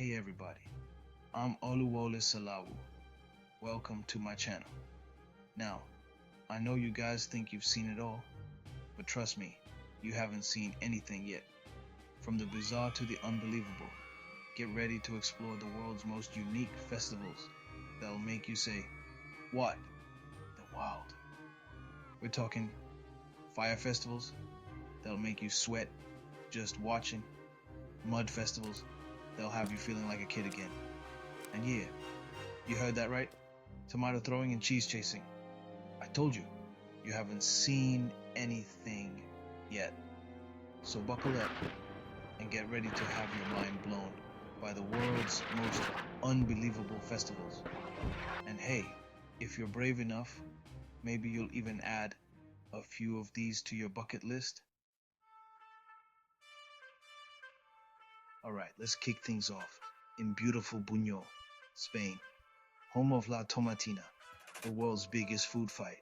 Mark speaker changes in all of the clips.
Speaker 1: Hey everybody, I'm Wildest. Welcome to my channel. Now, I know you guys think you've seen it all, but trust me, you haven't seen anything yet. From the bizarre to the unbelievable, get ready to explore the world's most unique festivals that'll make you say, "What? The wild." We're talking fire festivals that'll make you sweat just watching, mud festivals that'll have you feeling like a kid again. And yeah, you heard that right. Tomato throwing and cheese chasing. I told you, you haven't seen anything yet. So buckle up and get ready to have your mind blown by the world's most unbelievable festivals. And hey, if you're brave enough, maybe you'll even add a few of these to your bucket list. Alright, let's kick things off in beautiful Buñol, Spain, home of La Tomatina, the world's biggest food fight.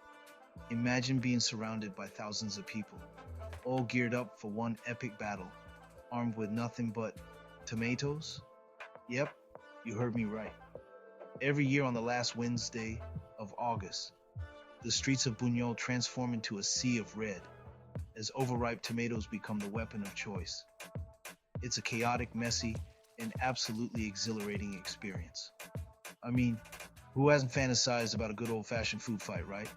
Speaker 1: Imagine being surrounded by thousands of people, all geared up for one epic battle, armed with nothing but tomatoes? Yep, you heard me right. Every year on the last Wednesday of August, the streets of Buñol transform into a sea of red, as overripe tomatoes become the weapon of choice. It's a chaotic, messy, and absolutely exhilarating experience. I mean, who hasn't fantasized about a good old-fashioned food fight, right?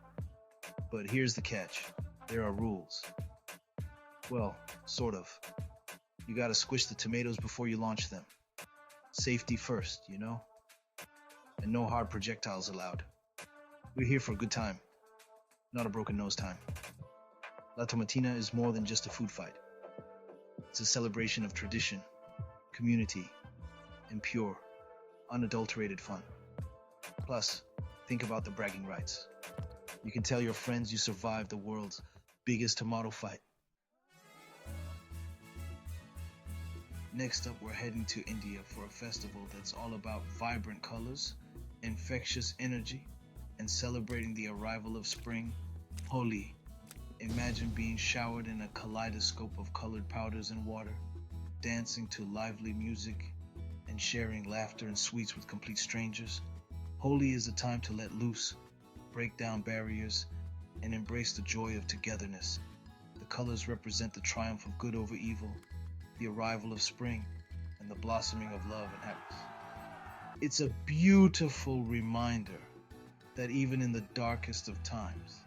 Speaker 1: But here's the catch. There are rules. Well, sort of. You gotta squish the tomatoes before you launch them. Safety first, you know? And no hard projectiles allowed. We're here for a good time, not a broken nose time. La Tomatina is more than just a food fight. It's a celebration of tradition, community, and pure, unadulterated fun. Plus, think about the bragging rights. You can tell your friends you survived the world's biggest tomato fight. Next up, we're heading to India for a festival that's all about vibrant colors, infectious energy, and celebrating the arrival of spring, Holi. Imagine being showered in a kaleidoscope of colored powders and water, dancing to lively music, and sharing laughter and sweets with complete strangers. Holi is a time to let loose, break down barriers, and embrace the joy of togetherness. The colors represent the triumph of good over evil, the arrival of spring, and the blossoming of love and happiness. It's a beautiful reminder that even in the darkest of times,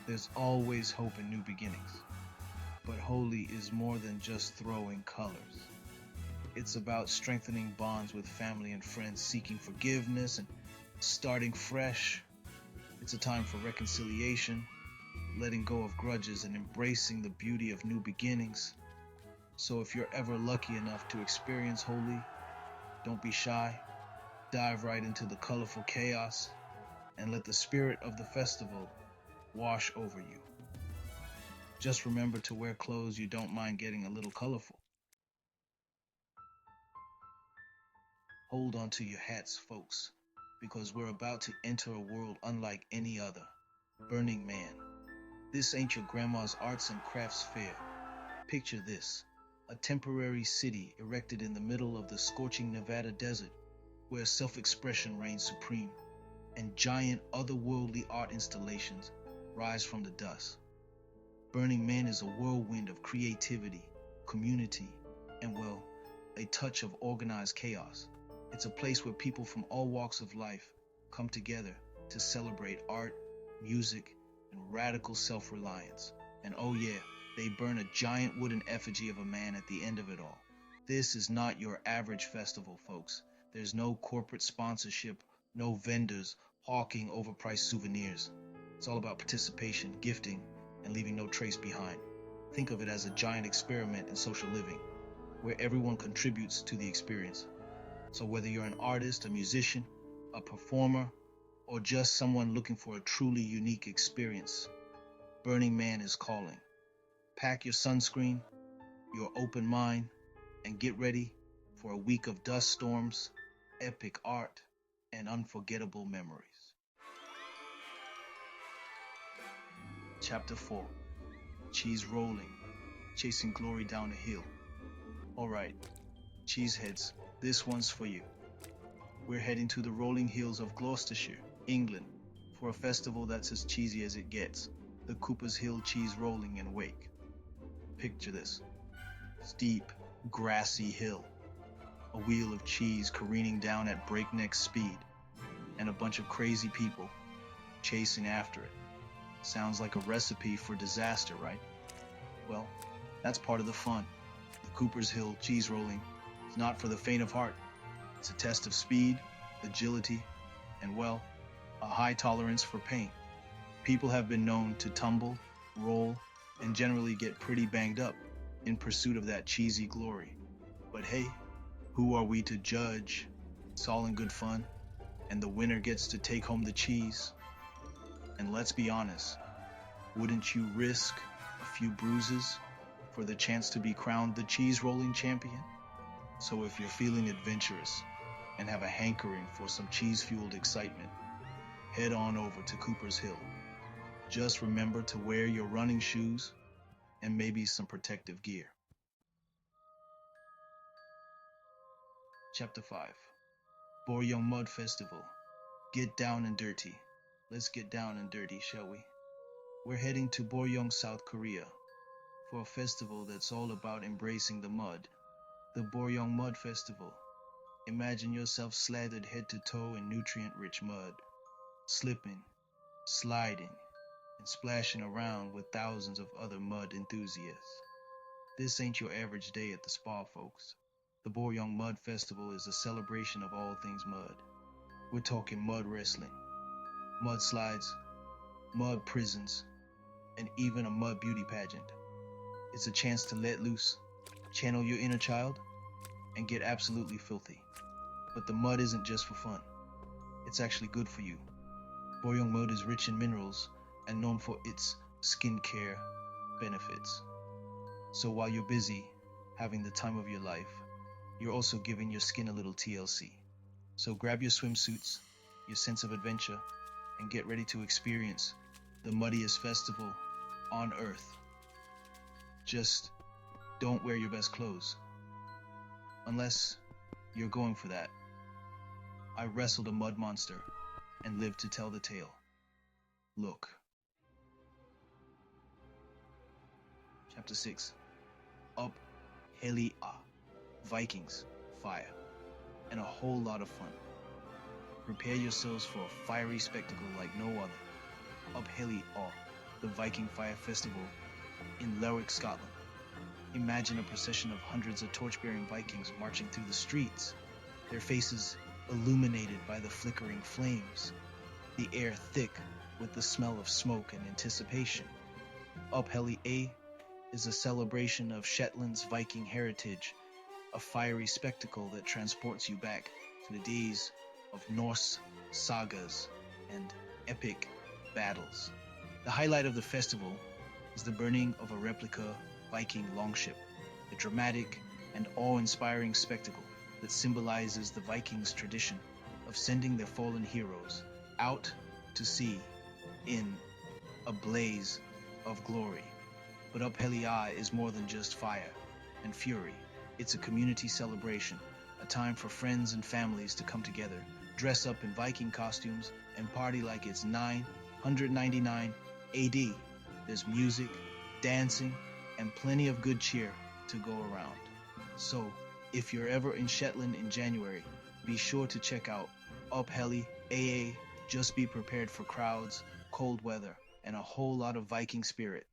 Speaker 1: there's always hope in new beginnings. But Holi is more than just throwing colors. It's about strengthening bonds with family and friends, seeking forgiveness and starting fresh. It's a time for reconciliation, letting go of grudges, and embracing the beauty of new beginnings. So if you're ever lucky enough to experience Holi, don't be shy. Dive right into the colorful chaos and let the spirit of the festival wash over you. Just remember to wear clothes you don't mind getting a little colorful. Hold on to your hats, folks, because we're about to enter a world unlike any other. Burning Man. This ain't your grandma's arts and crafts fair. Picture this, a temporary city erected in the middle of the scorching Nevada desert, where self-expression reigns supreme, and giant otherworldly art installations rise from the dust. Burning Man is a whirlwind of creativity, community, and well, a touch of organized chaos. It's a place where people from all walks of life come together to celebrate art, music, and radical self-reliance. And oh yeah, they burn a giant wooden effigy of a man at the end of it all. This is not your average festival, folks. There's no corporate sponsorship, no vendors hawking overpriced souvenirs. It's all about participation, gifting, and leaving no trace behind. Think of it as a giant experiment in social living, where everyone contributes to the experience. So whether you're an artist, a musician, a performer, or just someone looking for a truly unique experience, Burning Man is calling. Pack your sunscreen, your open mind, and get ready for a week of dust storms, epic art, and unforgettable memories. Chapter 4. Cheese rolling, chasing glory down a hill. Alright, Cheeseheads, this one's for you. We're heading to the rolling hills of Gloucestershire, England, for a festival that's as cheesy as it gets, the Cooper's Hill Cheese Rolling and Wake. Picture this. Steep, grassy hill, a wheel of cheese careening down at breakneck speed, and a bunch of crazy people chasing after it. Sounds like a recipe for disaster, right? Well, that's part of the fun. The Cooper's Hill Cheese Rolling is not for the faint of heart. It's a test of speed, agility, and, well, a high tolerance for pain. People have been known to tumble, roll, and generally get pretty banged up in pursuit of that cheesy glory. But hey, who are we to judge? It's all in good fun, and the winner gets to take home the cheese. And let's be honest, wouldn't you risk a few bruises for the chance to be crowned the cheese rolling champion? So if you're feeling adventurous and have a hankering for some cheese-fueled excitement, head on over to Cooper's Hill. Just remember to wear your running shoes and maybe some protective gear. Chapter 5. Boryong Mud Festival. Get down and dirty. Let's get down and dirty, shall we? We're heading to Boryong, South Korea, for a festival that's all about embracing the mud. The Boryong Mud Festival. Imagine yourself slathered head to toe in nutrient-rich mud, slipping, sliding, and splashing around with thousands of other mud enthusiasts. This ain't your average day at the spa, folks. The Boryong Mud Festival is a celebration of all things mud. We're talking mud wrestling, mud slides, mud prisons, and even a mud beauty pageant. It's a chance to let loose, channel your inner child, and get absolutely filthy. But the mud isn't just for fun. It's actually good for you. Boryong mud is rich in minerals and known for its skincare benefits. So while you're busy having the time of your life, you're also giving your skin a little TLC. So grab your swimsuits, your sense of adventure, and get ready to experience the muddiest festival on Earth. Just don't wear your best clothes. Unless you're going for that. I wrestled a mud monster and lived to tell the tale. Look. Chapter 6. Up Heli A. Vikings, fire, and a whole lot of fun. Prepare yourselves for a fiery spectacle like no other. Up Heli A, the Viking Fire Festival in Lerwick, Scotland. Imagine a procession of hundreds of torch-bearing Vikings marching through the streets, their faces illuminated by the flickering flames, the air thick with the smell of smoke and anticipation. Up Heli A is a celebration of Shetland's Viking heritage, a fiery spectacle that transports you back to the days of Norse sagas and epic battles. The highlight of the festival is the burning of a replica Viking longship, a dramatic and awe-inspiring spectacle that symbolizes the Vikings' tradition of sending their fallen heroes out to sea in a blaze of glory. But Up Heli A is more than just fire and fury. It's a community celebration, a time for friends and families to come together, dress up in Viking costumes, and party like it's 999 AD. There's music, dancing, and plenty of good cheer to go around. So, if you're ever in Shetland in January, be sure to check out Up Heli AA. Just be prepared for crowds, cold weather, and a whole lot of Viking spirit.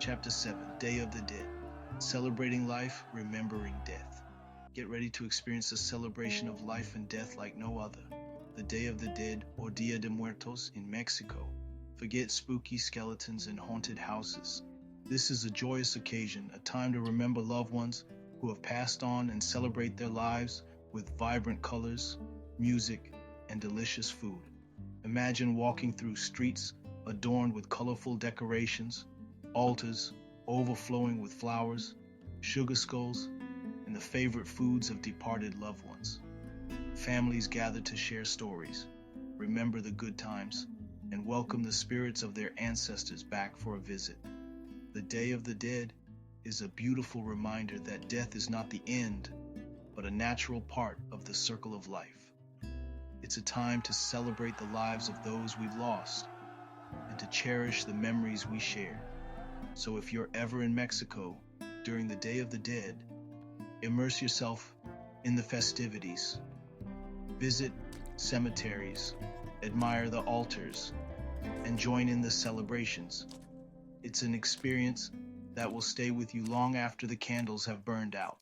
Speaker 1: Chapter 7, Day of the Dead. Celebrating life, remembering death. Get ready to experience a celebration of life and death like no other. The Day of the Dead, or Dia de Muertos, in Mexico. Forget spooky skeletons and haunted houses. This is a joyous occasion, a time to remember loved ones who have passed on and celebrate their lives with vibrant colors, music, and delicious food. Imagine walking through streets adorned with colorful decorations, altars overflowing with flowers, sugar skulls, and the favorite foods of departed loved ones. Families gather to share stories, remember the good times, and welcome the spirits of their ancestors back for a visit. The Day of the Dead is a beautiful reminder that death is not the end, but a natural part of the circle of life. It's a time to celebrate the lives of those we've lost and to cherish the memories we share. So if you're ever in Mexico during the Day of the Dead, immerse yourself in the festivities. Visit cemeteries, admire the altars, and join in the celebrations. It's an experience that will stay with you long after the candles have burned out.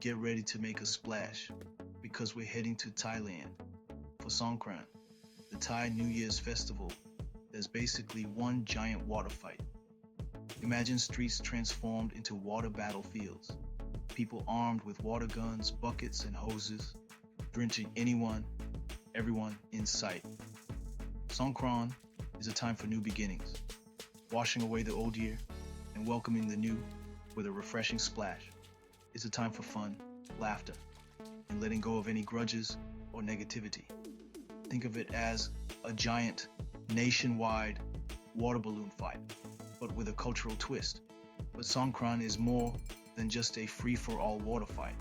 Speaker 1: Get ready to make a splash because we're heading to Thailand for Songkran, the Thai New Year's festival. There's basically one giant water fight. Imagine streets transformed into water battlefields. People armed with water guns, buckets, and hoses, drenching everyone in sight. Songkran is a time for new beginnings, washing away the old year and welcoming the new with a refreshing splash. It's a time for fun, laughter, and letting go of any grudges or negativity. Think of it as a giant, nationwide water balloon fight, but with a cultural twist. But Songkran is more than just a free-for-all water fight.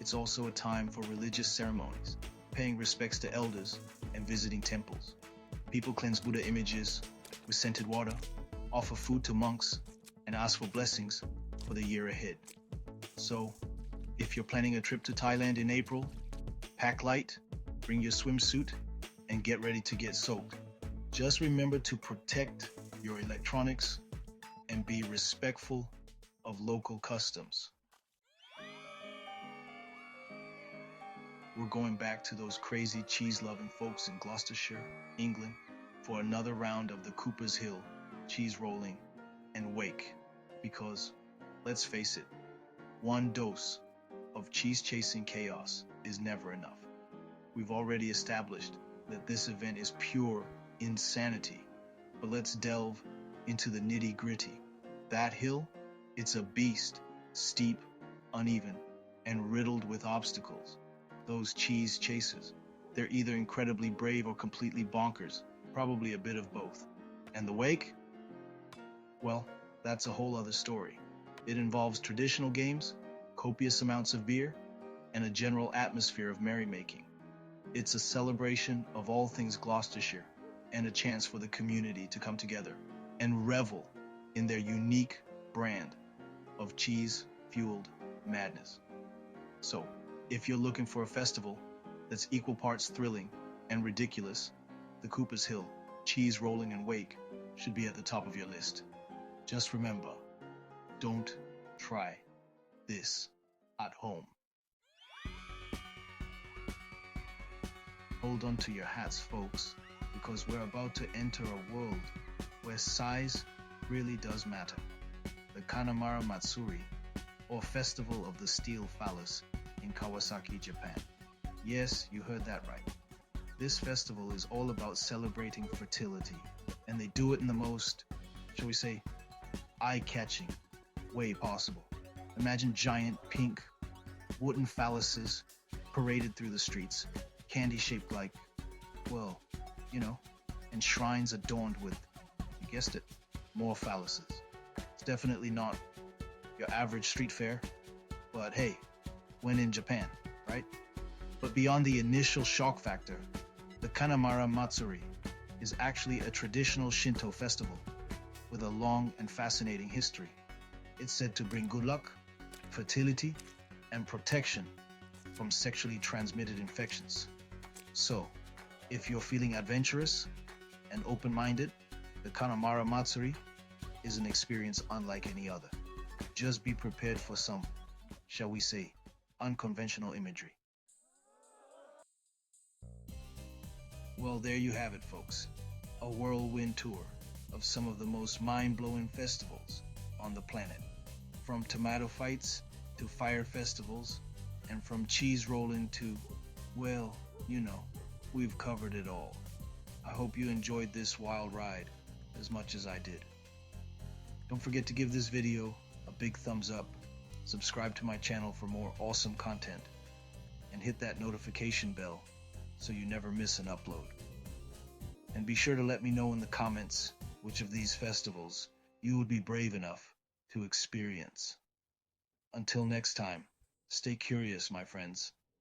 Speaker 1: It's also a time for religious ceremonies, paying respects to elders and visiting temples. People cleanse Buddha images with scented water, offer food to monks, and ask for blessings for the year ahead. So, if you're planning a trip to Thailand in April, pack light, bring your swimsuit, and get ready to get soaked. Just remember to protect your electronics and be respectful of local customs. We're going back to those crazy cheese-loving folks in Gloucestershire, England, for another round of the Cooper's Hill cheese rolling and wake, because, let's face it, one dose of cheese-chasing chaos is never enough. We've already established that this event is pure insanity, but let's delve into the nitty-gritty. That hill, it's a beast, steep, uneven, and riddled with obstacles. Those cheese chasers, they're either incredibly brave or completely bonkers, probably a bit of both. And the wake? Well, that's a whole other story. It involves traditional games, copious amounts of beer, and a general atmosphere of merrymaking. It's a celebration of all things Gloucestershire and a chance for the community to come together and revel in their unique brand of cheese-fueled madness. So, if you're looking for a festival that's equal parts thrilling and ridiculous, the Cooper's Hill cheese rolling and wake should be at the top of your list. Just remember, don't try this at home. Hold on to your hats, folks, because we're about to enter a world where size really does matter. The Kanamara Matsuri, or Festival of the Steel Phallus in Kawasaki, Japan. Yes, you heard that right. This festival is all about celebrating fertility, and they do it in the most, shall we say, eye-catching way possible. Imagine giant pink wooden phalluses paraded through the streets, candy-shaped like, well, and shrines adorned with, you guessed it, more phalluses. It's definitely not your average street fair, but hey, when in Japan, right? But beyond the initial shock factor, the Kanamara Matsuri is actually a traditional Shinto festival with a long and fascinating history. It's said to bring good luck, fertility, and protection from sexually transmitted infections. So, if you're feeling adventurous and open-minded, the Kanamara Matsuri is an experience unlike any other. Just be prepared for some, shall we say, unconventional imagery. Well, there you have it, folks. A whirlwind tour of some of the most mind-blowing festivals on the planet. From tomato fights to fire festivals, and from cheese rolling to, well, we've covered it all. I hope you enjoyed this wild ride as much as I did. Don't forget to give this video a big thumbs up, subscribe to my channel for more awesome content, and hit that notification bell so you never miss an upload. And be sure to let me know in the comments which of these festivals you would be brave enough to experience. Until next time, stay curious, my friends.